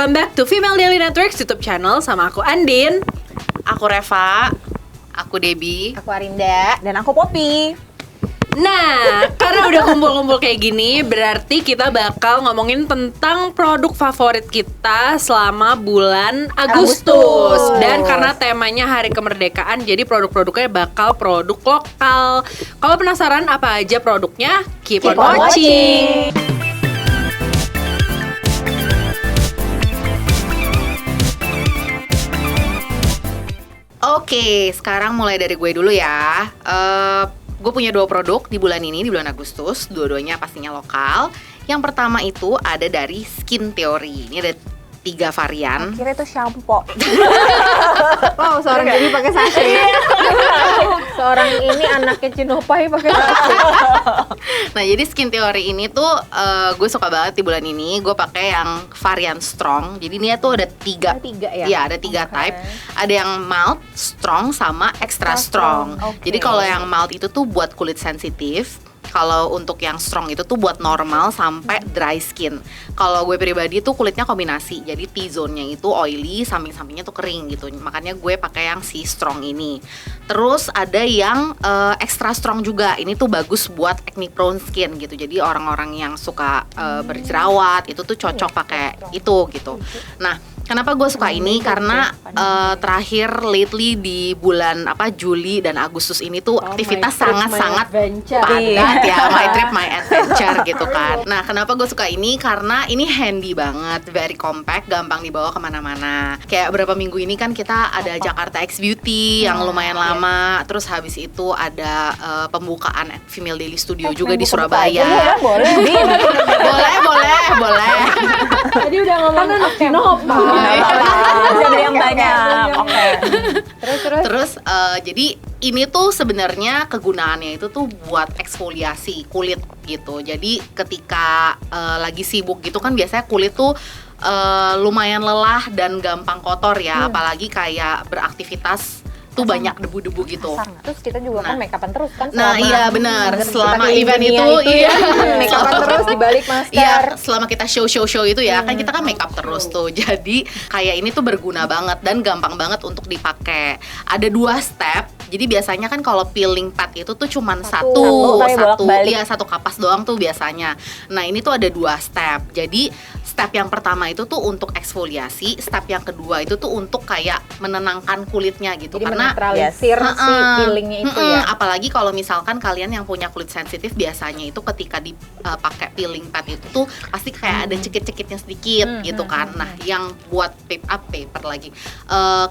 welcome back to Female Daily Networks YouTube channel. Sama aku Andin. Aku Reva. Aku Debbie. Aku Arinda. Dan aku Poppy. Nah, karena udah kumpul-kumpul kayak gini, berarti kita bakal ngomongin tentang produk favorit kita selama bulan Agustus. Dan karena temanya Hari Kemerdekaan, jadi produk-produknya bakal produk lokal. Kalau penasaran apa aja produknya, keep on watching. Oke, sekarang mulai dari gue dulu ya. Gue punya 2 produk di bulan ini, di bulan Agustus. Dua-duanya pastinya lokal. Yang pertama itu ada dari Skin Theory. Ini ada 3 varian. Kira itu shampoo. Wow, seorang jadi pakai sachet. Seorang ini anaknya Cinopai pakai sachet. Nah, jadi Skin Theory ini tuh gue suka banget di bulan ini. Gue pakai yang varian strong. Jadi ini tuh ada 3. Ya? Iya, ada 3 type. Ada yang mild, strong, sama extra strong. Jadi kalau yang mild itu tuh buat kulit sensitif. Kalau untuk yang strong itu tuh buat normal sampai dry skin. Kalau gue pribadi tuh kulitnya kombinasi. Jadi T-zone-nya itu oily, samping-sampingnya tuh kering gitu. Makanya gue pakai yang si strong ini. Terus ada yang extra strong juga. Ini tuh bagus buat acne prone skin gitu. Jadi orang-orang yang suka berjerawat itu tuh cocok pakai itu gitu. Nah, kenapa gue suka ini? Karena terakhir lately di bulan Juli dan Agustus ini tuh aktivitas sangat-sangat padat ya, my trip my adventure gitu kan. Nah, kenapa gue suka ini? Karena ini handy banget, very compact, gampang dibawa kemana-mana. Kayak berapa minggu ini kan kita ada Jakarta X Beauty yang lumayan lama. Terus habis itu ada pembukaan Female Daily Studio juga di Surabaya. Boleh. Tadi udah ngomong Nova. Jadi yang banyak. Oke. Terus jadi ini tuh sebenarnya kegunaannya itu tuh buat eksfoliasi kulit gitu. Jadi ketika lagi sibuk gitu kan biasanya kulit tuh lumayan lelah dan gampang kotor ya, apalagi kayak beraktivitas tuh banyak debu-debu gitu. Terus kita juga kan make upan terus kan. Nah, iya benar. Selama event itu iya make upan terus dibalik masker. Iya, selama kita show itu ya, kan kita kan make up terus tuh. Jadi kayak ini tuh berguna banget dan gampang banget untuk dipakai. Ada 2 step. Jadi biasanya kan kalau peeling pad itu tuh cuman satu kapas doang tuh biasanya. Nah, ini tuh ada 2 step. Jadi step yang pertama itu tuh untuk eksfoliasi, step yang kedua itu tuh untuk kayak menenangkan kulitnya gitu. Jadi karena menetralisir si peelingnya itu ya. Apalagi kalau misalkan kalian yang punya kulit sensitif, biasanya itu ketika dipakai peeling pad itu tuh pasti kayak ada cekit-cekitnya sedikit gitu kan. Nah, yang buat paper lagi,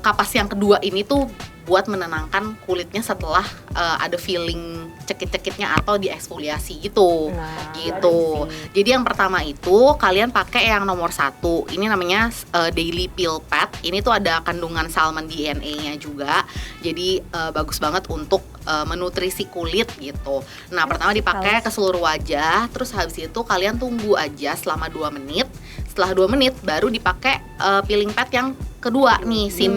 kapas yang kedua ini tuh buat menenangkan kulitnya setelah ada feeling cekit-cekitnya atau dieksfoliasi gitu. Gitu. Jadi yang pertama itu kalian pakai yang nomor 1. Ini namanya Daily Peel Pad. Ini tuh ada kandungan salmon DNA-nya juga. Jadi bagus banget untuk menutrisi kulit gitu. Nah, pertama dipakai ke seluruh wajah, terus habis itu kalian tunggu aja selama 2 menit. Setelah 2 menit baru dipakai peeling pad yang kedua nih, si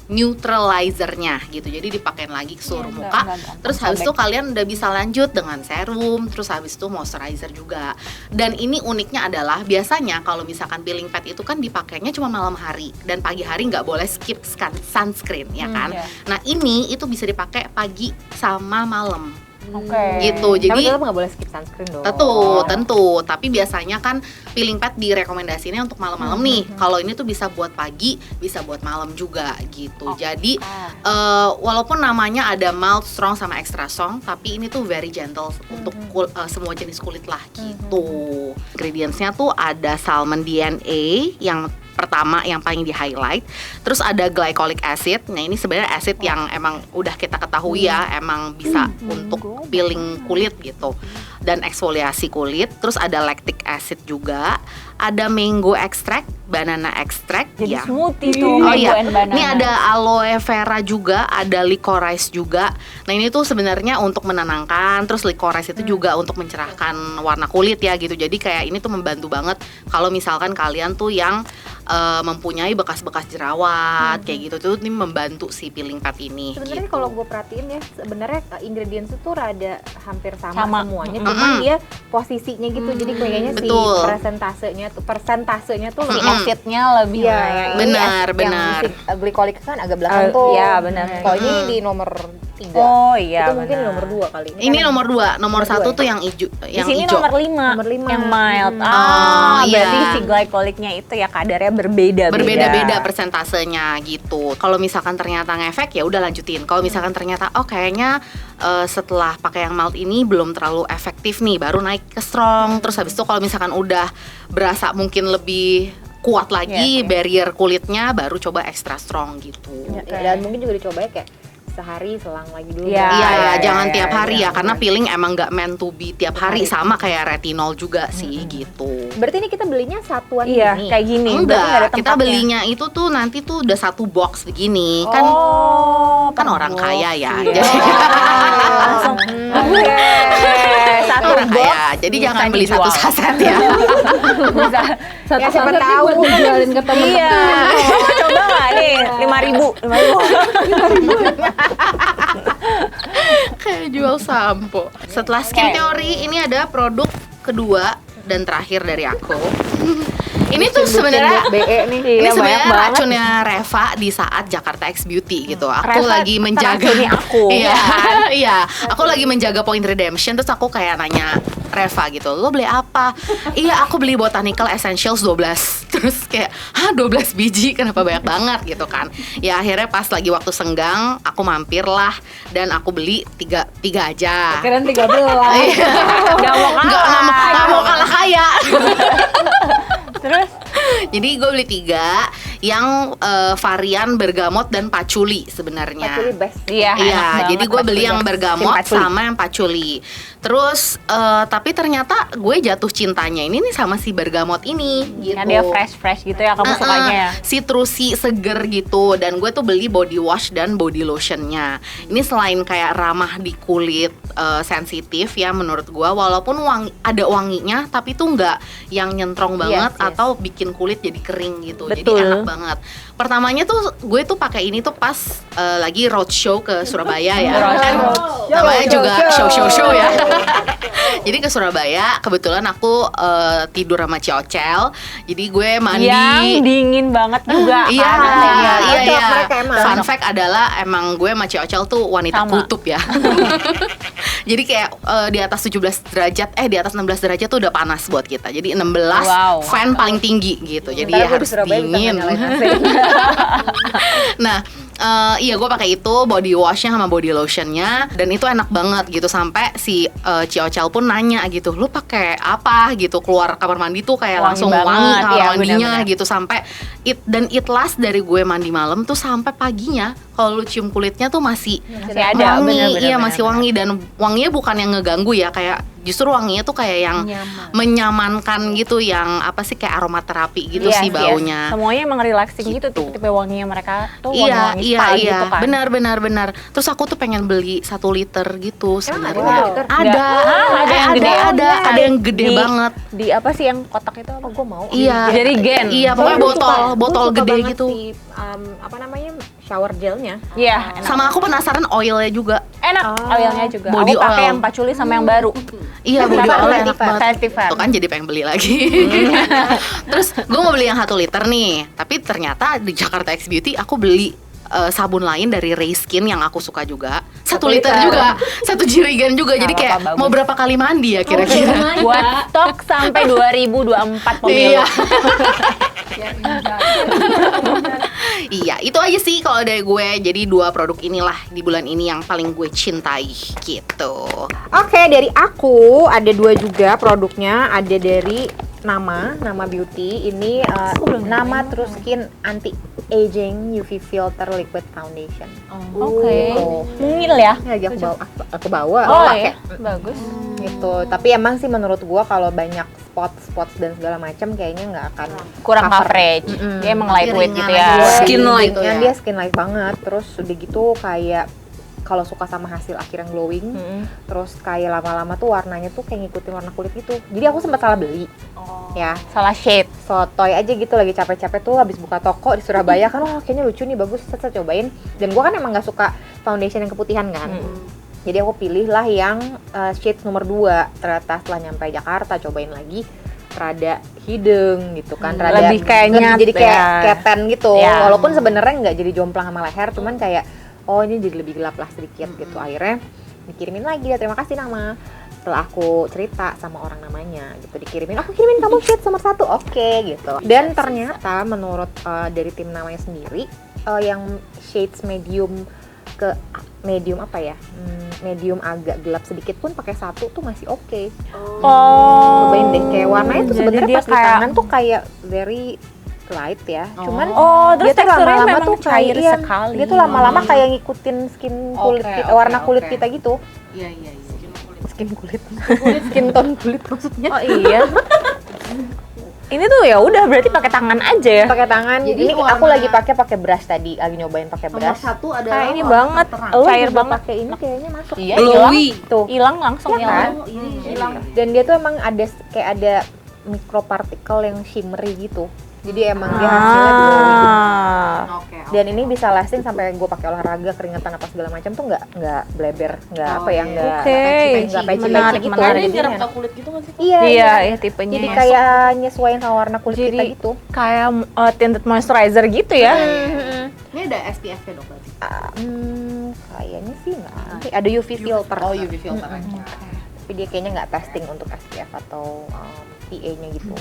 neutralizernya gitu. Jadi dipakein lagi ke seluruh muka. Terus habis itu kalian udah bisa lanjut dengan serum, terus habis itu moisturizer juga. Dan ini uniknya adalah biasanya kalau misalkan peeling pad itu kan dipakainya cuma malam hari dan pagi hari nggak boleh skip sunscreen ya kan. Nah, ini itu bisa dipakai pagi sama malam. Gitu. Jadi tapi tetap nggak boleh skip sunscreen dong. Tentu. Tapi biasanya kan peeling pad direkomendasinya untuk malam-malam nih. Kalau ini tuh bisa buat pagi, bisa buat malam juga gitu. Jadi walaupun namanya ada mild, strong sama extra strong, tapi ini tuh very gentle untuk semua jenis kulit lah gitu. Ingredientsnya tuh ada salmon DNA yang pertama yang paling di highlight, terus ada glycolic acid. Nah, ini sebenarnya acid yang emang udah kita ketahui ya, emang bisa untuk peeling kulit gitu dan eksfoliasi kulit. Terus ada lactic acid juga, ada mango extract, banana extract. Jadi ya. smoothie tuh. Oh iya, ini ada aloe vera juga, ada licorice juga. Nah, ini tuh sebenarnya untuk menenangkan, terus licorice itu juga untuk mencerahkan warna kulit ya gitu. Jadi kayak ini tuh membantu banget kalau misalkan kalian tuh yang mempunyai bekas-bekas jerawat kayak gitu tuh, ini membantu si peeling pad ini. Sebenarnya gitu. kalau gue perhatiin ya, sebenarnya ingredients itu rada hampir sama Sama. semuanya, cuman dia posisinya gitu. Jadi kayaknya si Betul. persentasenya tuh Si lebih acidnya lebih Iya, banyak. ini Benar, yang benar. si glycolic kan agak belakang tuh. Iya, benar. Kalau ini di nomor 3. Oh iya, itu mungkin benar. nomor 2 kali. Ini kan nomor 2, nomor nomor 1 dua tuh yang hijau, Di yang sini hijau. nomor 5. Nomor 5. Yang mild. Oh, Berarti iya. si glycolicnya itu ya kadarnya berbeda-beda. Berbeda-beda persentasenya gitu. Kalau misalkan ternyata ngefek ya udah lanjutin. Kalau misalkan ternyata kayaknya setelah pakai yang mild ini belum terlalu efektif nih, baru naik ke strong. Terus habis itu kalau misalkan udah berasa mungkin lebih kuat lagi Iya. barrier kulitnya, baru coba extra strong gitu. Dan mungkin juga dicoba kayak sehari selang lagi dulu. Iya. Iya ya, iya, jangan iya, tiap hari iya. ya, karena peeling emang nggak meant to be tiap hari, sama kayak retinol juga sih gitu. Berarti ini kita belinya satuan Iya, ini. kayak gini. Berarti nggak ada Enggak, kita tempatnya. belinya itu tuh nanti tuh udah satu box begini kan. Oh, Kan orang kaya ya, Iya. jadi Langsung. Oke. Satu orang box. kaya. Jadi bisa jangan beli dijual. satu saset ya. Bisa. Satu Ya, siapa saset nih tahu. buat dijualin ke temen. Iya. Mau coba nggak nih? 5.000. 5.000. Kayak jual sampo. Setelah Skin Oke. Theory, ini ada produk kedua dan terakhir dari aku. Ini tuh sebenarnya BE nih. ini Iya, sebenarnya banyak banget. racunnya Reva di saat Jakarta X Beauty gitu. Aku Reva lagi menjaga teracuni aku. Iya. Iya, aku lagi menjaga point redemption, terus aku kayak nanya Reva gitu, "Lo beli apa?" "Iya, aku beli Botanical Essentials 12." Terus kayak, "Hah, 12 biji? Kenapa banyak banget?" gitu kan. Ya akhirnya pas lagi waktu senggang, aku mampir lah dan aku beli tiga aja. Keren 13. Iya. Nggak mau kalah. Nggak mau kalah kaya. Terus Jadi gue beli 3 yang varian bergamot dan patchouli sebenarnya. Patchouli best. iya. enak Iya, banget jadi gue beli yang patchouli. bergamot Patchouli. sama yang patchouli. Terus tapi ternyata gue jatuh cintanya ini nih sama si bergamot ini gitu. Yang dia fresh gitu ya kamu sukanya ya. Citrusy, seger gitu. Dan gue tuh beli body wash dan body lotionnya. Ini selain kayak ramah di kulit, sensitif ya menurut gue. Walaupun ada wanginya, tapi tuh nggak yang nyentrong banget Yes. atau bikin kulit jadi kering gitu. Betul. Jadi enak banget. Pertamanya tuh gue tuh pakai ini tuh pas lagi roadshow ke Surabaya ya. Kan namanya juga show ya. Jadi ke Surabaya, kebetulan aku tidur sama Ciocel. Jadi gue mandi. Yang dingin banget juga. Iya, kan? iya, iya. Cocok mereka emang. Fun fact adalah emang gue sama Ciocel tuh wanita Sama. kutub ya. Jadi kayak di atas 17 derajat, di atas 16 derajat tuh udah panas buat kita. Jadi 16 Wow. fan paling tinggi gitu. Jadi Ntar ya gue di harus Surabaya bisa dingin. nyalain AC. Nah, iya gue pakai itu body washnya sama body lotionnya, dan itu enak banget gitu. Sampai si Ciocel pun nanya gitu, "Lu pakai apa?" gitu. Keluar kamar mandi tuh kayak Wangi langsung banget, wangi kamar iya, mandinya benar-benar. gitu. Sampai it last dari gue mandi malam tuh sampai paginya kalau lu cium kulitnya tuh masih Masih ada, wangi, benar-benar, iya masih benar-benar. wangi, dan wanginya bukan yang ngeganggu ya, kayak justru wanginya tuh kayak yang Nyaman. menyamankan gitu, yang apa sih kayak aromaterapi gitu Yes, sih yes. baunya. Semuanya emang relaxing gitu, Gitu. tipe-tipe wanginya mereka tuh Iya, wangi-wangi iya, spa iya, gitu kan. benar. Terus aku tuh pengen beli 1 liter gitu sebenarnya. ada 1 liter? Ada, Ada yang gede. ada yang gede Di- banget. Di apa sih yang kotak itu apa? Gue mau. Iya. Jadi gen. Iya, pokoknya Gua suka- botol gua suka gede banget gitu. si, apa namanya, shower gelnya. Iya, enak. Sama aku penasaran oilnya juga. Enak oilnya juga. Body Aku pakai oil. yang patchouli sama yang baru. Iya, body Kenapa? oil enak Fat. banget. Fatty fat. Tuh kan jadi pengen beli lagi. Terus gue mau beli yang 1 liter nih, tapi ternyata di Jakarta X Beauty aku beli sabun lain dari Ray Skin yang aku suka juga. 1 liter juga, 1 jirigen juga. Jadi Nggak kayak apa-apa, mau bagus. berapa kali mandi ya kira-kira? Buat stok sampai 2024 pemilu. Iya. Iya, itu aja sih kalau dari gue. Jadi 2 produk inilah di bulan ini yang paling gue cintai gitu. Oke, dari aku ada 2 juga produknya. Ada dari Nama Beauty. Ini Nama True Skin Anti Aging UV Filter Liquid Foundation. Oke. Gitu. Mungil ya. Ini lagi aku bawa. Oh pakai. iya, bagus. Gitu. Tapi emang sih menurut gua kalau banyak spot dan segala macam kayaknya nggak akan Kurang cover. coverage. Mm-mm. Emang lightweight Ringan gitu ya. aja. Skin light gitu Yang ya. dia skin light banget. Terus udah gitu kayak kalau suka sama hasil akhir yang glowing, terus kayak lama-lama tuh warnanya tuh kayak ngikutin warna kulit gitu. Jadi aku sempat salah beli. Ya, Salah shade. sotoy aja gitu, lagi capek-capek tuh habis buka toko di Surabaya kan, wah kayaknya lucu nih, bagus, set cobain. Dan gua kan emang nggak suka foundation yang keputihan kan. Jadi aku pilih lah yang shade nomor 2. Ternyata setelah nyampe Jakarta cobain lagi, rada hidung gitu kan, rada Lebih kayak nyat jadi kayak ya. keten gitu. Ya. Walaupun sebenarnya nggak jadi jomplang sama leher, cuman kayak oh ini jadi lebih gelap lah sedikit gitu. Akhirnya dikirimin lagi, ya terima kasih Nama. Setelah aku cerita sama orang namanya gitu, dikirimin, aku kirimin kamu shade nomor 1, oke gitu. Dan ternyata menurut dari tim namanya sendiri, yang shades medium ke medium apa ya, medium agak gelap sedikit pun pakai 1 tuh masih oke. Oh. Cobain deh, kayak warnanya tuh Jadi sebenarnya dia pas di tangan tuh kayak very light ya. Cuman Terus dia tuh teksturnya lama-lama memang tuh cair kayak sekali. dia tuh lama-lama kayak ngikutin skin kulit Oke, kita, oke, warna kulit oke. kita gitu. Iya. Skin kulit. Skin tone kulit maksudnya. Oh iya. Ini tuh ya udah berarti pakai tangan aja ya. Pakai tangan. Jadi Ini warna- aku lagi pakai brush tadi, lagi nyobain pakai Nomor brush. 1 adalah Kayak ini warna banget. terang. Lo Cair juga banget. pakai ini kayaknya masuk. Iya, Glowy. Tuh. Hilang langsung Iya kan? hilang. Hilang. Dan dia tuh emang ada kayak ada mikropartikel yang shimmery gitu. Jadi emang dia hasilnya glowing. Oke. Dan ini bisa lasting sampai gue pakai olahraga, keringetan apa segala macam tuh nggak bleber, nggak Oh, apa ya, iya. nggak Oke. nggak peci Menarik, gitu. menarik. Jadi nyerap enak. ke kulit gitu nggak sih? Iya, Iya, ya tipenya. Jadi kayak nyesuaiin sama warna kulit Jadi kita gitu. kayak tinted moisturizer gitu ya. Ini ada SPF-nya dong berarti. Kayaknya sih nggak. Ada UV filter. Oh, UV filter. Tapi dia kayaknya nggak testing untuk SPF atau PA-nya gitu.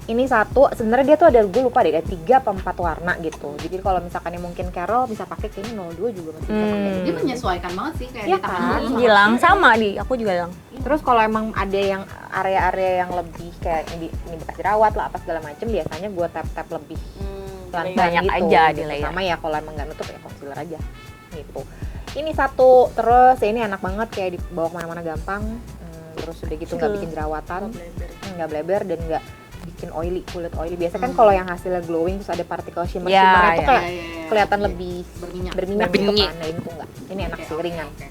Ini satu, sebenarnya dia tuh ada, gue lupa deh, ada 3 apa 4 warna gitu. Jadi kalau misalkan mungkin Carol bisa pakai, kayaknya 02 juga masih bisa pakai. Dia menyesuaikan banget sih kayak Iya di tangan kan? lu. Hilang sama aku juga hilang. Terus kalau emang ada yang area-area yang lebih kayak ini bekas jerawat lah apa segala macem, biasanya gue tap-tap lebih pelan-pelan banyak gitu. aja di gitu. layer. Sama ya kalau emang nggak nutup ya concealer aja gitu. Ini satu, terus ini enak banget kayak dibawa kemana-mana gampang. Terus udah gitu nggak bikin jerawatan, nggak bleber dan nggak bikin kulit oily. Biasanya kan kalau yang hasilnya glowing terus ada partikel shimmer-shimmernya tuh kayak kelihatan lebih berminyak gitu Berminyak. kan. Nah ini tuh enggak. Ini enak sih, ringan. Oke.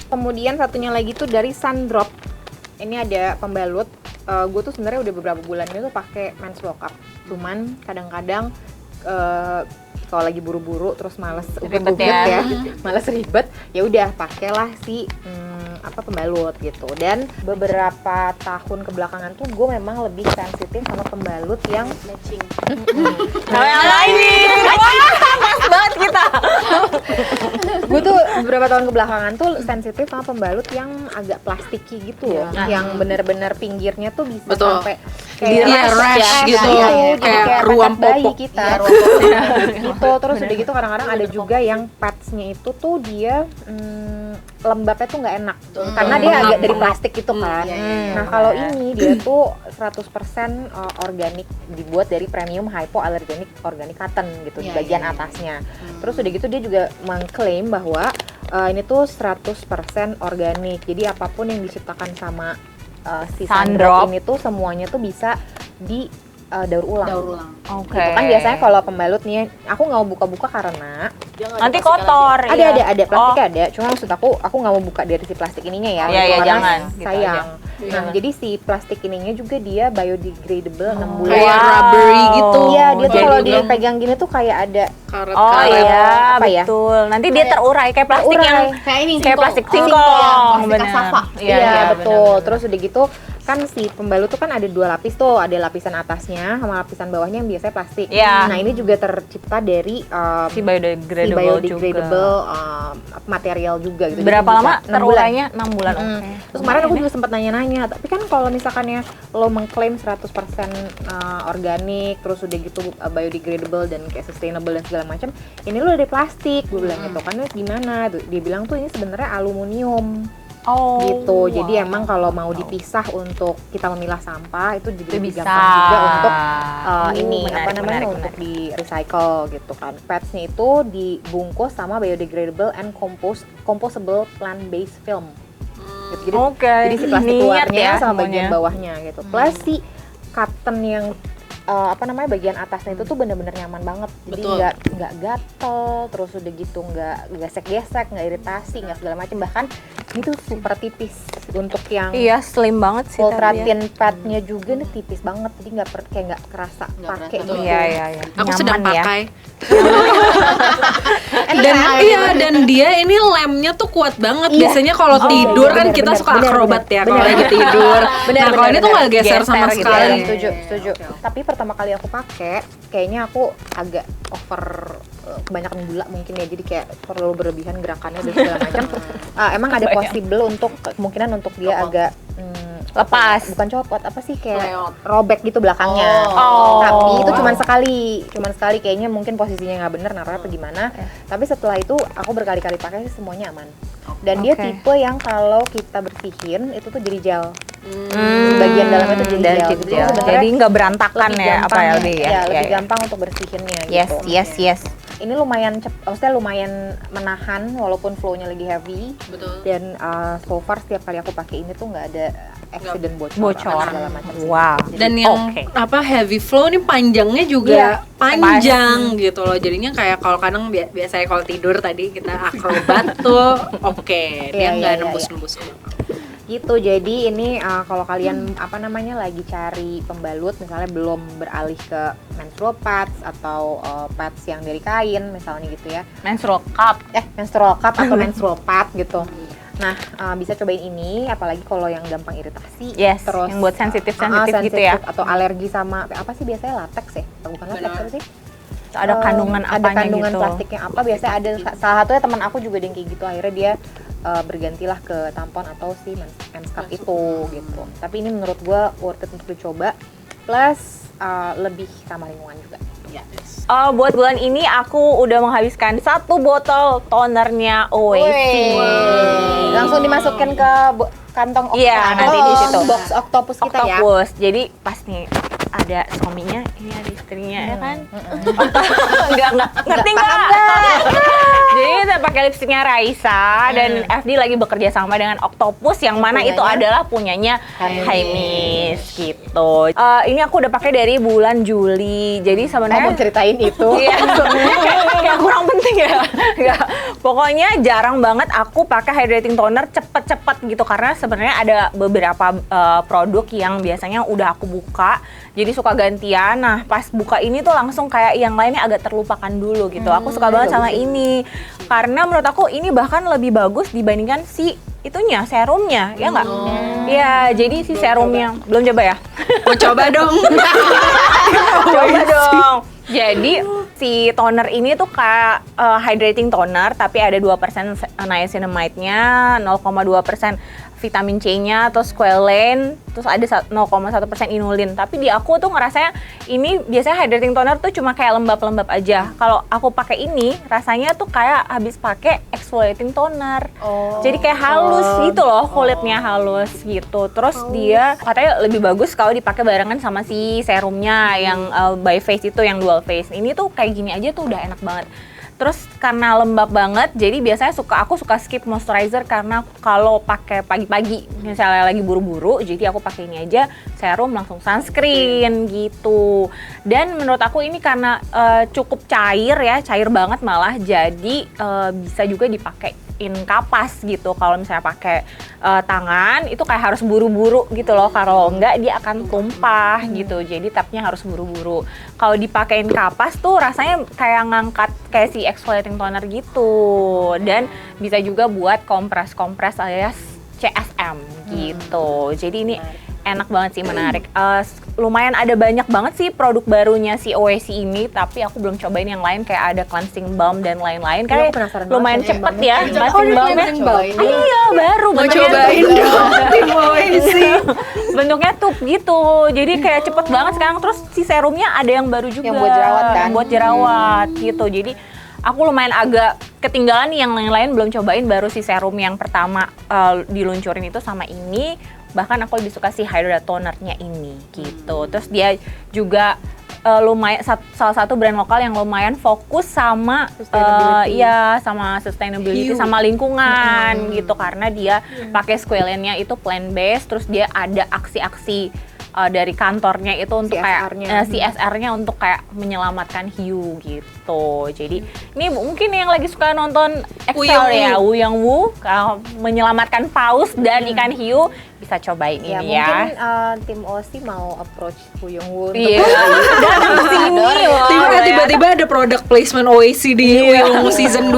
Kemudian satunya lagi tuh dari Sundrop. Ini ada pembalut. Gue tuh sebenarnya udah beberapa bulan ini tuh pakai Men's Lock Up. Cuman kadang-kadang kalau lagi buru-buru terus males Ribet uget-uget ya. males ribet, ya udah pakailah si pembalut gitu. Dan beberapa tahun kebelakangan tuh gue memang lebih sensitif sama pembalut yang Matching. Kalau yang lain nih. Pas banget kita. gue tuh beberapa tahun kebelakangan tuh sensitif sama pembalut yang agak plastiki gitu loh, yang bener-bener pinggirnya tuh bisa Betul. sampai Iya, rash gitu. jadi Kayak ruam pepet bayi popok. kita. Iya, ruang Gitu. Terus udah gitu kadang-kadang ada juga yang padsnya itu tuh dia lembabnya tuh nggak enak karena dia agak dari plastik gitu kan. Nah kalau ini dia tuh 100% organik, dibuat dari premium hypoallergenic organic cotton gitu di Iya, bagian iya, iya. atasnya. Terus udah gitu dia juga mengklaim bahwa ini tuh 100% organik. Jadi apapun yang diciptakan sama si Sundrop. Sundrop ini tuh semuanya tuh bisa di daur ulang. Daur ulang. Oke. Gitu kan biasanya kalau pembalut nih, aku nggak mau buka-buka karena Nanti kotor. ada plastiknya Oh. ada. Cuma maksud aku nggak mau buka dari si plastik ininya ya. Iya, iya, karena jangan. Gitu sayang. aja. Nah, jadi si plastik ininya juga dia biodegradable 6 bulan. Kayak rubbery gitu. Iya, dia tuh Jadi kalau bilang dipegang gini tuh kayak ada karet-karet. Oh iya, apa ya? betul. Nanti dia terurai kayak plastik Terurai. yang Kayak ini kayak plastik singkong. plastik bener. kasava. Iya, betul. bener. Terus udah gitu kan si pembalut tuh kan ada 2 lapis tuh, ada lapisan atasnya sama lapisan bawahnya yang biasanya plastik. Iya. Nah, ini juga tercipta dari Si si biodegradable, biodegradable juga. material juga gitu. Berapa Jadi lama bisa 6 bulan. terurainya? 6 bulan. Oke. Terus kemarin aku juga sempat nanya-nanya, tapi kan kalau misalkannya lo mengklaim 100% organik, terus udah gitu biodegradable dan kayak sustainable dan segala macam, ini lo dari plastik, gue bilang gitu kan, gimana? Dia bilang tuh ini sebenarnya aluminium. Oh. Gitu. Jadi emang kalau mau dipisah untuk kita memilah sampah itu jadi Itu lebih bisa. gampang juga untuk ini Menarik, apa namanya menarik, untuk menarik. di recycle gitu kan. Padsnya itu dibungkus sama biodegradable and composable plant based film. Gitu. Jadi, Oke. jadi si plastik Niat luarnya ya sama bagian semuanya. bawahnya gitu. Plus si cotton yang bagian atasnya itu tuh bener-bener nyaman banget. Jadi Betul. nggak gatel, terus udah gitu nggak gesek-gesek, nggak iritasi, nggak segala macam. Bahkan ini tuh super tipis untuk yang Iya, slim banget sih ultra tadi ya. thin padnya juga nih tipis banget. Jadi kayak nggak kerasa Nggak pakai kerasa, gitu. Iya, iya, iya. Aku Nyaman sedang ya. pakai. Enak Dan kan? iya, dan dia ini lemnya tuh kuat banget. Iya. Biasanya kalau Oh, tidur bener, kan bener, kita bener, suka bener, akrobat bener. ya kalau Bener. lagi tidur. Bener, Nah, kalau bener, ini tuh nggak bener. geser sama Geser gitu sekali. ya. Setuju, Oke, setuju. oke, oke. Tapi pertama kali aku pakai, kayaknya aku agak over kebanyakan gula mungkin ya. Jadi kayak terlalu berlebihan gerakannya dan segala macam. Emang ada possible untuk kemungkinan untuk dia Copot. agak Lepas. bukan copot, apa sih kayak Leot. robek gitu belakangnya. Oh. Tapi itu cuman sekali kayaknya mungkin posisinya nggak bener naruhnya apa gimana. Tapi setelah itu aku berkali-kali pakai semuanya aman. Dan dia Oke. tipe yang kalau kita bersihin itu tuh jadi gel. Hmm, Bagian dalamnya tuh jadi dan gel. jadi Jadi gel. sebenarnya Jadi nggak berantakan lebih ya, apa gampang ya lebih ya. Iya, lebih Iya, iya. gampang untuk bersihinnya Yes, gitu. yes. Ini maksudnya lumayan menahan walaupun flow-nya lagi heavy. Betul. Dan so far setiap kali aku pakai ini tuh nggak ada accident bocor Bocor. segala macam sih. Wow. Dan yang Oke. apa heavy flow nih panjangnya juga Iya, panjang gitu loh. Jadinya kayak kalau kadang biasanya kalau tidur tadi kita akrobat tuh oke, dia Iya, nggak iya, nembus-nembus. Gitu. Jadi ini kalau kalian lagi cari pembalut misalnya belum beralih ke menstrual pads atau pads yang dari kain misalnya gitu ya. Menstrual cup. Menstrual cup atau menstrual pad gitu. Nah, bisa cobain ini apalagi kalau yang gampang iritasi. Yes, terus yang buat sensitif gitu ya. Atau alergi sama apa sih biasanya latex ya? Bukan latex Benar. apa sih? Ada kandungan ada apanya kandungan gitu. plastiknya apa biasanya ada salah satunya teman aku juga ada yang kayak gitu akhirnya dia bergantilah ke tampon atau si mens cup itu gitu. Tapi ini menurut gua worth it untuk dicoba plus lebih ramah lingkungan juga. Yes. Buat bulan ini aku udah menghabiskan 1 botol tonernya Oasis. Langsung dimasukkan ke kantong Iya, nanti di situ. box octopus kita ya. Octopus. Jadi pas nih ada suaminya, ini ada istrinya ya kan? Enggak, ngerti nggak? Jadi kita pakai lipstiknya Raisa dan FD lagi bekerja sama dengan Octopus yang mana itu adalah punyanya Haimis gitu. Ini aku udah pakai dari bulan Juli. Jadi Mau sebenarnya ceritain itu. iya, kayak kurang penting ya. Nggak. Pokoknya jarang banget aku pakai hydrating toner cepet-cepet gitu karena sebenarnya ada beberapa produk yang biasanya udah aku buka jadi suka gantian. Nah pas buka ini tuh langsung kayak yang lainnya agak terlupakan dulu gitu. Aku suka banget sama ini karena menurut aku ini bahkan lebih bagus dibandingkan si itunya serumnya ya nggak? Iya jadi si serumnya belum coba ya? Mau coba dong. Coba dong. Jadi si toner ini tuh kayak hydrating toner tapi ada 2% niacinamide-nya, 0,2% vitamin C-nya atau squalane, terus ada 0,1% inulin. Tapi di aku tuh ngerasanya ini biasanya hydrating toner tuh cuma kayak lembab-lembab aja. Kalau aku pakai ini rasanya tuh kayak habis pakai exfoliating toner. Jadi kayak halus gitu loh, kulitnya halus gitu. Terus dia katanya lebih bagus kalau dipakai barengan sama si serumnya yang by face itu yang dual face. Ini tuh kayak gini aja tuh udah enak banget. Terus karena lembab banget, jadi biasanya aku suka skip moisturizer karena kalau pakai pagi-pagi, misalnya lagi buru-buru, jadi aku pakai ini aja, serum langsung sunscreen gitu. Dan menurut aku ini karena cukup cair ya, cair banget malah, jadi bisa juga dipakein kapas gitu. Kalau misalnya pakai tangan, itu kayak harus buru-buru gitu loh, kalau enggak dia akan tumpah gitu. Jadi tapnya harus buru-buru. Kalau dipakein kapas tuh rasanya kayak ngangkat kayak si exfoliating toner gitu. Dan bisa juga buat kompres-kompres alias CSM gitu. Jadi ini enak banget sih, menarik. Lumayan ada banyak banget sih produk barunya si Oasis ini, tapi aku belum cobain yang lain kayak ada cleansing balm dan lain-lain. Iya, Kayak aku penasaran lumayan banget cepet cleansing ya, balmnya. cleansing balmnya. Cobain. Iya, baru Mau bentuknya cobain tuh- dong tim Oasis. bentuknya tuh gitu, jadi kayak cepet banget sekarang. Terus si serumnya ada yang baru juga, Yang buat jerawat kan? yang buat jerawat gitu. Jadi aku lumayan agak ketinggalan nih, yang lain-lain belum cobain, baru si serum yang pertama diluncurin itu sama ini. Bahkan aku lebih suka si Hydra tonernya ini gitu. Terus dia juga lumayan salah satu brand lokal yang lumayan fokus sama Sustainability. sama sustainability, sama lingkungan gitu, karena dia pakai squalane-nya itu plant based, terus dia ada aksi-aksi dari kantornya itu untuk CSR-nya. kayak CSR-nya untuk kayak menyelamatkan hiu gitu. Jadi ini mungkin yang lagi suka nonton Excel ya, Woo Young Woo menyelamatkan paus dan ikan hiu bisa cobain Ya ini ya. mungkin tim OSI mau approach Woo Young Woo untuk Iya. Dan sini loh. Tiba-tiba ada product placement OAC di Uyung season 2.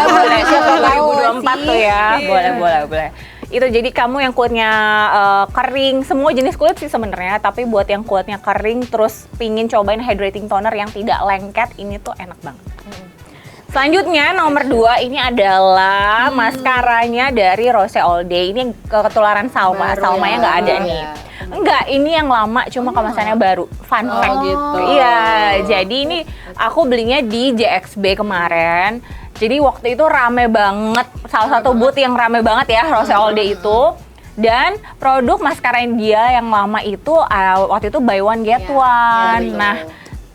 Boleh, Siapa tahu 2024 tuh ya. Boleh. Itu jadi kamu yang kulitnya kering, semua jenis kulit sih sebenarnya, tapi buat yang kulitnya kering terus pingin cobain hydrating toner yang tidak lengket, ini tuh enak banget. Selanjutnya nomor 2 ini adalah maskaranya dari Rose All Day. Ini ketularan Salma, Salmanya nggak ada nih. Enggak, ini yang lama cuma kemasannya baru. Fun fact gitu. Iya, jadi ini aku belinya di JXB kemarin. Jadi waktu itu rame banget, salah satu booth yang rame banget ya Rose All Day itu. Dan produk maskara dia yang lama itu waktu itu buy one get one. Nah,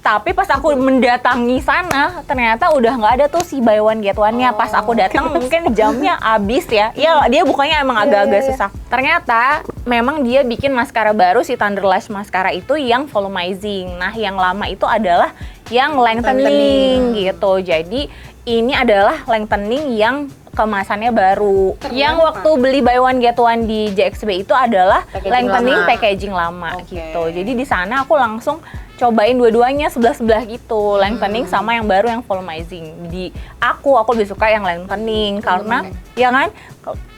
tapi pas aku mendatangi sana ternyata udah nggak ada tuh si buy one get one-nya. Pas aku datang mungkin jamnya habis ya. Ya dia bukannya emang agak-agak susah. Ternyata memang dia bikin maskara baru si Thunder Lash maskara itu yang volumizing. Nah, yang lama itu adalah yang lengthening gitu. Jadi ini adalah lengthening yang kemasannya baru. Yang waktu beli buy one get one di JXB itu adalah lengthening packaging lama gitu. Jadi di sana aku langsung cobain dua-duanya sebelah-sebelah gitu, lengthening sama yang baru yang volumizing. Di aku lebih suka yang lengthening karena ya kan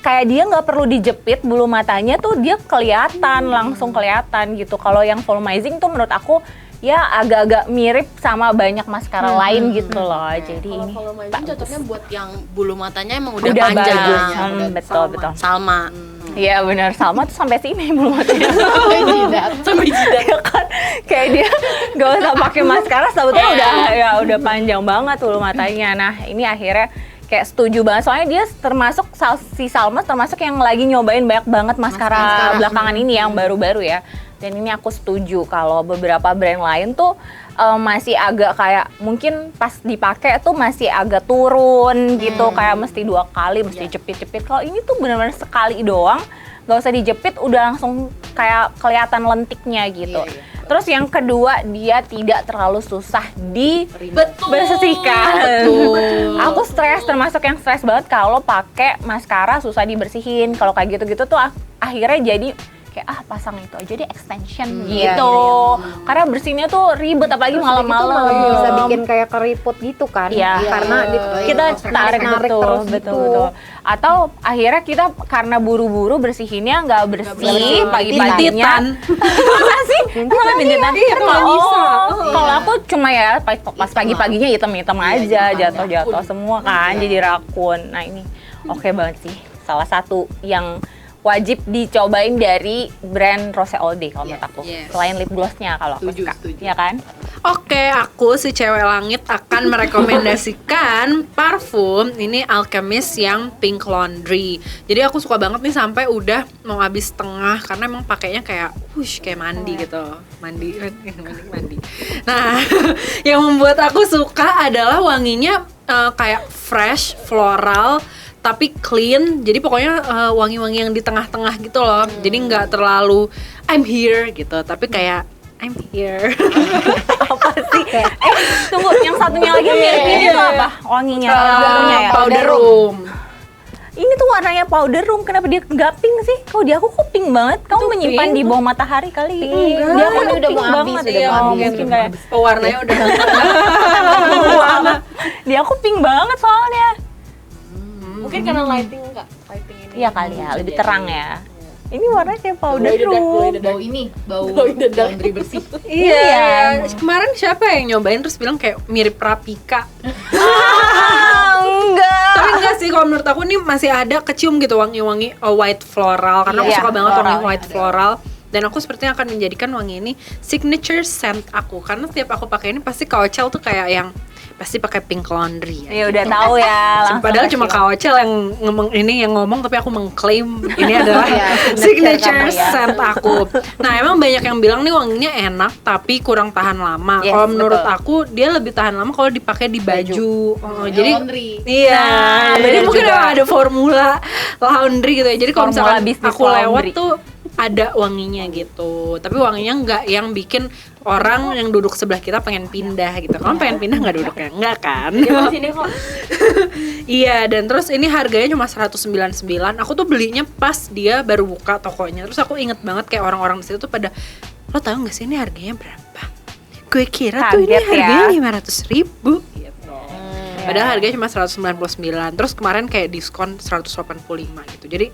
kayak dia nggak perlu dijepit bulu matanya tuh dia kelihatan langsung kelihatan gitu. Kalau yang volumizing tuh menurut aku ya agak-agak mirip sama banyak maskara lain gitu loh. Jadi ini cocoknya buat yang bulu matanya emang udah Udah panjang. bagus. Udah Betul, betul. Salma. Iya benar, Salma tuh sampai sini bulu matanya. Sampai jidat. Ya kan kayak dia nggak usah pakai maskara sebetulnya udah panjang banget bulu matanya. Nah ini akhirnya kayak setuju banget soalnya dia termasuk si Salma termasuk yang lagi nyobain banyak banget maskara belakangan ini yang baru-baru ya. Dan ini aku setuju kalau beberapa brand lain tuh masih agak kayak mungkin pas dipakai tuh masih agak turun gitu, kayak mesti 2 kali mesti jepit-jepit. Kalau ini tuh benar-benar sekali doang, nggak usah dijepit udah langsung kayak kelihatan lentiknya gitu. Terus yang kedua dia tidak terlalu susah dibersihkan. Aku stres, termasuk yang stres banget kalau pakai maskara susah dibersihin. Kalau kayak gitu-gitu tuh akhirnya jadi kayak pasang itu aja deh extension gitu. Karena bersihnya tuh ribet apalagi malam-malam. Bisa bikin kayak keriput gitu kan. Iya, Karena kita tarik narik terus betul. Atau akhirnya kita karena buru-buru bersihinnya nggak bersih pagi-paginya. Masa sih? Emang bintitan? Kalau aku cuma ya pas pagi-paginya hitam-hitam aja, jatuh-jatuh semua kan jadi rakun. Nah ini oke banget sih. Salah satu yang wajib dicobain dari brand Rose All Day kalau menurut aku. Selain lip glossnya kalau aku suka, ya kan? Oke, aku si cewek langit akan merekomendasikan parfum ini Alchemist yang Pink Laundry. Jadi aku suka banget nih sampai udah mau habis setengah karena emang pakainya kayak kayak mandi gitu. Mandi. Nah, yang membuat aku suka adalah wanginya kayak fresh, floral, tapi clean, jadi pokoknya wangi-wangi yang di tengah-tengah gitu loh. Jadi nggak terlalu I'm here gitu, tapi kayak I'm here. Apa sih? Tunggu, yang satunya lagi mirip ini tuh apa? Wanginya, barunya ya? Powder room. Ini tuh warnanya powder room, kenapa dia nggak pink sih? Kalau di aku kok pink banget, kamu menyimpan di bawah matahari kali. Dia aku tuh udah pink mau habis, banget. udah mau habis. Mungkin kayak Warnanya udah dia aku pink banget soalnya. Mungkin karena lighting enggak? Lighting ini. Iya kali ya, lebih terang ya. Ini warnanya kayak powder room. Bau laundry bersih. Iya. Kemarin siapa yang nyobain terus bilang kayak mirip Rapika. Enggak. Tapi enggak sih, kalau menurut aku nih masih ada kecium gitu wangi-wangi white floral karena aku Iya, suka banget floral. wangi white floral. Dan aku sepertinya akan menjadikan wangi ini signature scent aku karena setiap aku pakai ini pasti Kaocel tuh kayak yang pasti pakai Pink Laundry Ya udah tahu ya. langsung Padahal cuma kasih. Kaocel yang ngomong tapi aku mengklaim ini adalah signature kamu ya. scent aku. Nah emang banyak yang bilang nih wanginya enak tapi kurang tahan lama. Yes, Kalau menurut betul. aku dia lebih tahan lama kalau dipakai di baju. Jadi laundry. iya. Nah, jadi bener mungkin juga. ada formula laundry gitu ya. Jadi kalau Formula misalkan bisnis aku lewat laundry. tuh ada wanginya gitu. Tapi wanginya nggak yang bikin orang yang duduk sebelah kita pengen pindah gitu. Kamu pengen pindah nggak duduknya? Nggak kan? Iya, dan terus ini harganya cuma 199. Aku tuh belinya pas dia baru buka tokonya. Terus aku inget banget kayak orang-orang di situ tuh pada, lo tahu nggak sih ini harganya berapa? Gue kira tuh ini Kaget ya. harganya 500.000 gitu. Padahal harganya cuma 199. Terus kemarin kayak diskon 185 gitu. Jadi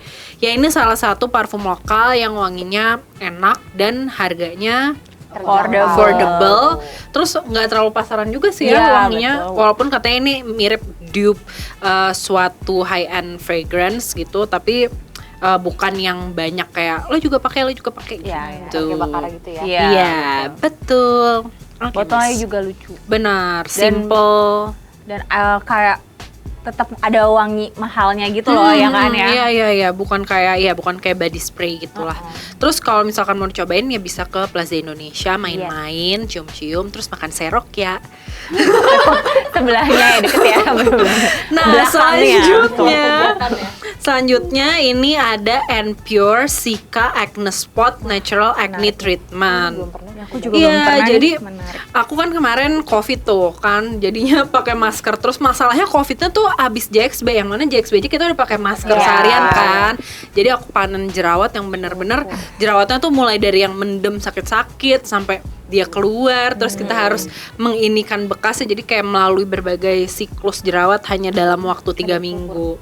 ya ini salah satu parfum lokal yang wanginya enak dan harganya affordable. Terus nggak terlalu pasaran juga sih ya Iya, wanginya. betul. Walaupun katanya ini mirip dupe suatu high end fragrance gitu, tapi bukan yang banyak kayak lo juga pakai Iya, gitu. Pakai bakara gitu ya. Iya, Iya, betul. Oke, Botolnya Miss. juga lucu. Benar, Dan- simple. Dan kayak tetap ada wangi mahalnya gitu loh, ya kan ya? Iya, bukan kayak body spray gitulah. Terus kalau misalkan mau dicobain ya bisa ke Plaza Indonesia main-main, cium-cium, terus makan serok ya. Sebelahnya ya, deket ya. Nah, selanjutnya ini ada Pure Sika Acne Spot Natural Acne Treatment. Aku juga belum Iya, pernah. jadi nih. Menarik. aku kan kemarin COVID tuh kan, jadinya pakai masker. Terus masalahnya COVID-nya tuh abis JXB, yang mana JXB aja kita udah pakai masker Iya. seharian kan. Jadi aku panen jerawat yang bener-bener jerawatnya tuh mulai dari yang mendem sakit-sakit sampai dia keluar. Terus kita harus menginikan bekasnya, jadi kayak melalui berbagai siklus jerawat hanya dalam waktu 3 minggu.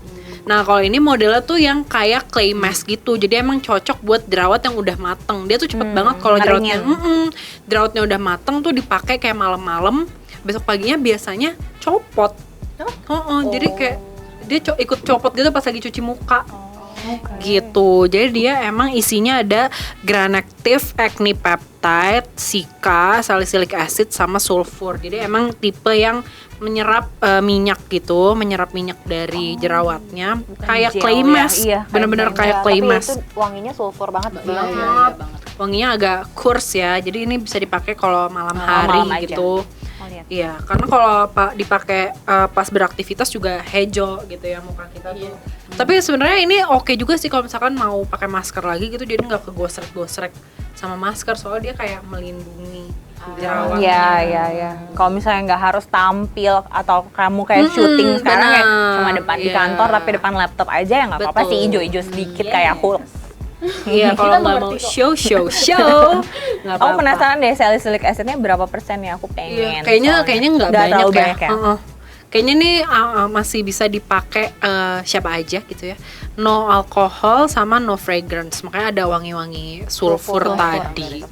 Nah kalau ini modelnya tuh yang kayak clay mask gitu, jadi emang cocok buat jerawat yang udah mateng. Dia tuh cepet banget kalau jerawatnya, jerawatnya udah mateng tuh dipakai kayak malam-malam, besok paginya biasanya copot. Jadi kayak dia ikut copot gitu pas lagi cuci muka. Gitu. Jadi dia emang isinya ada Granactive Acne Peptide, Sika, salicylic acid sama sulfur. Jadi emang tipe yang menyerap minyak gitu, menyerap minyak dari jerawatnya. Kayak gel clay ya, mask. iya, Bener-bener kayak clay Tapi mask. itu wanginya sulfur banget. Wanginya agak kurs ya. Jadi ini bisa dipakai kalau malam hari malam aja. gitu. Oh, lihat. Iya, karena kalau dipakai pas beraktivitas juga hijau gitu ya muka kita tuh. Tapi sebenarnya ini oke juga sih kalau misalkan mau pakai masker lagi gitu, jadi nggak kegosrek-gosrek sama masker, soalnya dia kayak melindungi jerawat. Iya. Kalau misalnya nggak harus tampil atau kamu kayak syuting sekarang kayak benar. cuma depan di Iya. kantor tapi depan laptop aja ya nggak apa-apa Betul. sih, ijo-ijo sedikit kayak Hulk. Iya, kalau nggak mau show. Nggak Aku apa-apa. penasaran deh salicylic acidnya berapa persen ya, aku pengen. Iya, kayaknya nggak banyak, terlalu ya. banyak ya. Kayaknya nih masih bisa dipakai siapa aja gitu ya. No alcohol sama no fragrance. Makanya ada wangi-wangi sulfur tadi.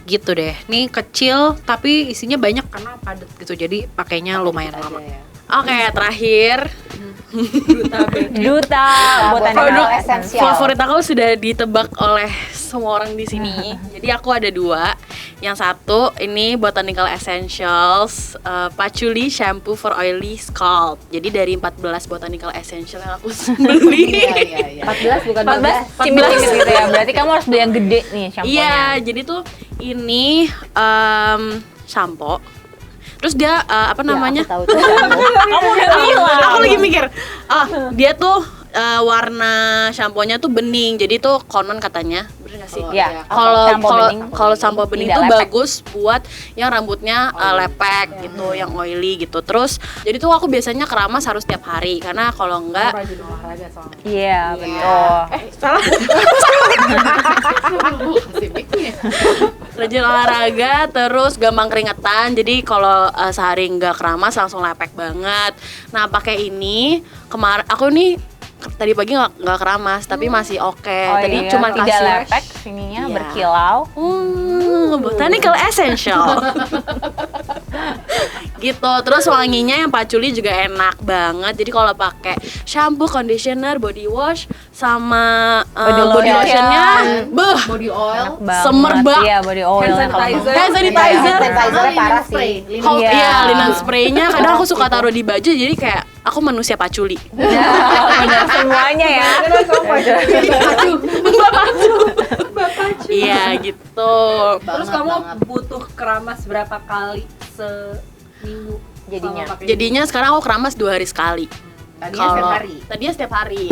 Gitu deh. Nih kecil tapi isinya banyak karena padat gitu. Jadi pakainya lumayan lama. Oke, terakhir Duta Botanical produk Essence. favorit aku sudah ditebak oleh semua orang di sini. Jadi aku ada 2. Yang satu ini Botanical Essentials Patchouli Shampoo for Oily Scalp. Jadi dari 14 Botanical Essential yang aku beli. 14 bukan 14 cimit-cimit gitu ya. Berarti kamu harus beli yang gede nih shampoo-nya. Iya, jadi tuh ini shampoo. Terus dia apa namanya? Tahu tuh. Kamu udah bilang. Aku lagi mikir, dia tuh warna shampoo-nya tuh bening. Jadi tuh konon katanya, bener gak sih? Iya. Kalau shampoo bening Tidak tuh lepek. bagus buat yang rambutnya lepek gitu, yang oily gitu. Terus jadi tuh aku biasanya keramas harus tiap hari karena kalau enggak Iya, betul. rajin olahraga, terus gampang keringetan. Jadi kalau sehari nggak keramas langsung lepek banget. Nah pakai ini kemarin aku nih tadi pagi nggak keramas tapi masih oke. Oh Tadi iya, cuma tidak kasih lepek, sininya Iya. berkilau. Botanical Essential. Gitu. Terus wanginya yang patchouli juga enak banget. Jadi kalau pakai shampoo, conditioner, body wash sama body lotionnya, beuh, Body oil. semerbak. Iya, body oil. Hand sanitizer. Hand sanitizer. Sanitizer parah sih. Kalau Iya. iya, linen spraynya kadang aku suka taruh di baju jadi kayak aku manusia patchouli. Benar semuanya ya. Iya gitu. Terus kamu butuh keramas berapa kali seminggu? Jadinya. selama pakai Jadinya sekarang aku keramas 2 hari sekali. Tadinya setiap hari. Tadinya setiap hari.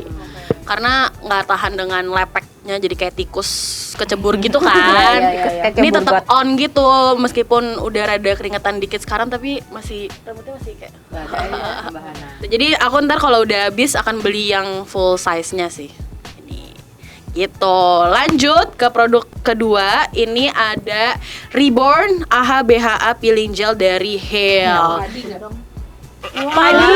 Karena nggak tahan dengan lepek kulitnya jadi kayak tikus kecebur gitu kan. Ini Kecebur tetap banget. on gitu meskipun udah rada keringetan dikit sekarang tapi rambutnya masih kayak. Jadi aku ntar kalau udah habis akan beli yang full size-nya sih. Gitu. Lanjut ke produk kedua. Ini ada Reborn AHA BHA Peeling Gel dari Hale. Padi.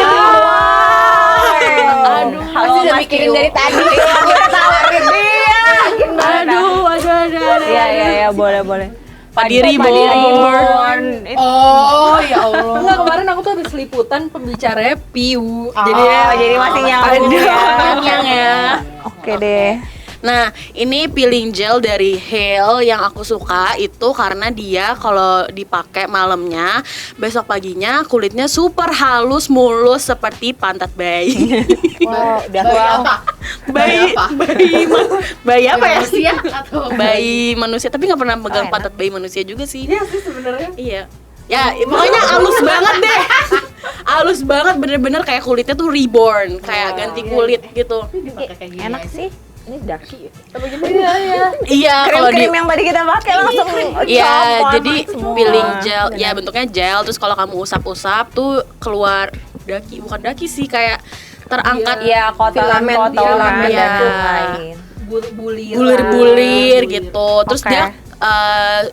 Aduh, Halo udah Mas mikirin Tiu. dari tadi. Udah tawarin dia. Aduh. Iya, boleh. Padi Reborn. Oh ya Allah. Enggak, kemarin aku tuh habis liputan pembicaranya Piu. Jadi masih nyambung ya. Oke deh. Nah, ini peeling gel dari Hale yang aku suka itu karena dia kalau dipakai malamnya, besok paginya kulitnya super halus mulus seperti pantat bayi. Wow, udah Bayi apa ya? Manusia atau Bayi manusia, tapi nggak pernah pegang enak. pantat bayi manusia juga sih. Iya sih sebenarnya. Iya. Ya, pokoknya halus banget deh. Halus banget, bener-bener kayak kulitnya tuh reborn, kayak ganti kulit gitu. Enak sih. Ini daki. Iya, kalau di Krim-krim yang tadi kita pakai langsung Iya, copot jadi semua. peeling gel, ya bentuknya gel. Terus kalau kamu usap-usap tuh keluar bukan daki sih, kayak terangkat Iya, kotoran filament, dan iya. lain. bulir-bulir gitu. Terus Oke. dia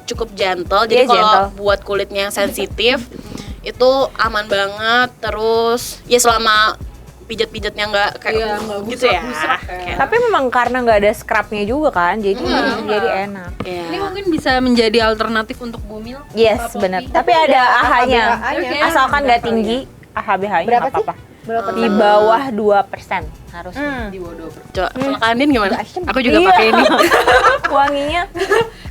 cukup gentle. Jadi Dia kalau gentle. buat kulitnya yang sensitif itu aman banget. Terus ya selama pijat-pijatnya nggak kayak gitu ya. Kayak- Tapi memang karena nggak ada scrubnya juga kan, jadi enak. Iya. Ini mungkin bisa menjadi alternatif untuk bumil. Yes, benar. Tapi ada AHA-nya. AHA-nya. Asalkan nggak tinggi, AHBH-nya Berapa nggak sih? apa-apa. Di bawah 2% harus. Coba kalau Kandin gimana? Aku juga Iya. pakai ini. Wanginya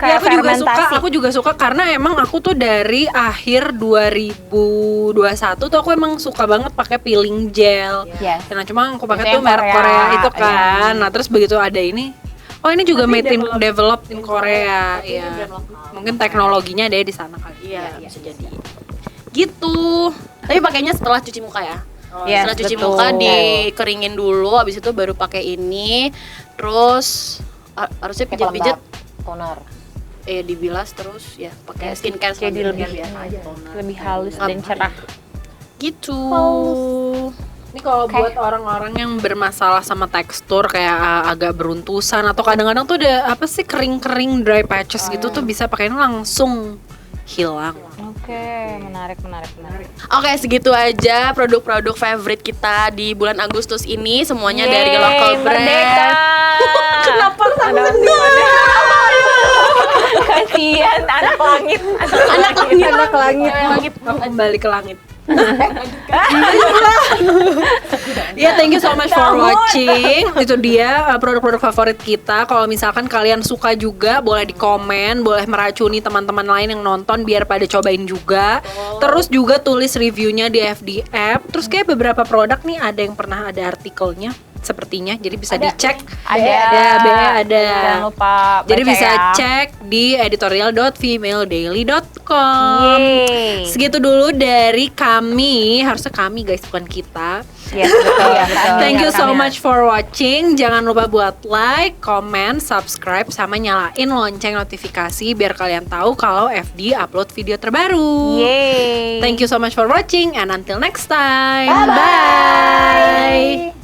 Ya, kayak aku juga suka, fermentasi. aku juga suka karena emang aku tuh dari akhir 2021 tuh aku emang suka banget pakai peeling gel. Yes. Nah, cuma aku pakai Itu tuh yang merek Korea, Korea itu iya. kan. Nah, terus begitu ada ini, oh ini juga made in developed in Korea. Iya. Mungkin teknologinya ada di sana kali. Iya, bisa jadi. Gitu. Tapi pakainya setelah cuci muka ya. Yes, Setelah cuci betul. muka dikeringin dulu, habis itu baru pakai ini. Terus harusnya pijat-pijat toner. dibilas terus ya pakai skincare Jadi selanjutnya. lebih halus dan cerah. Gitu. Ini kalau buat orang-orang yang bermasalah sama tekstur kayak agak beruntusan atau kadang-kadang tuh ada apa sih kering-kering dry patches gitu tuh bisa pakai ini langsung hilang. Oke, menarik. Oke, segitu aja produk-produk favorite kita di bulan Agustus ini, semuanya dari Yeay, local merdeka. brand. Kenapa sama kasihan anak langit. Anak langit. Kembali ke langit. Ya, thank you so much for watching. Itu dia produk-produk favorit kita. Kalau misalkan kalian suka juga, boleh di komen, boleh meracuni teman-teman lain yang nonton biar pada cobain juga. Terus juga tulis reviewnya di FD App. Terus kayak beberapa produk nih ada yang pernah ada artikelnya sepertinya, jadi bisa dicek. Ada. Ada. Jangan lupa Jadi baca bisa ya. cek di editorial.femaledaily.com. Yeay. Segitu dulu dari kami, harusnya kami guys bukan kita. Yes, betul. Thank you so Kami- much for watching. Jangan lupa buat like, comment, subscribe, sama nyalain lonceng notifikasi biar kalian tahu kalau FD upload video terbaru. Yeay. Thank you so much for watching and until next time. Bye-bye. Bye.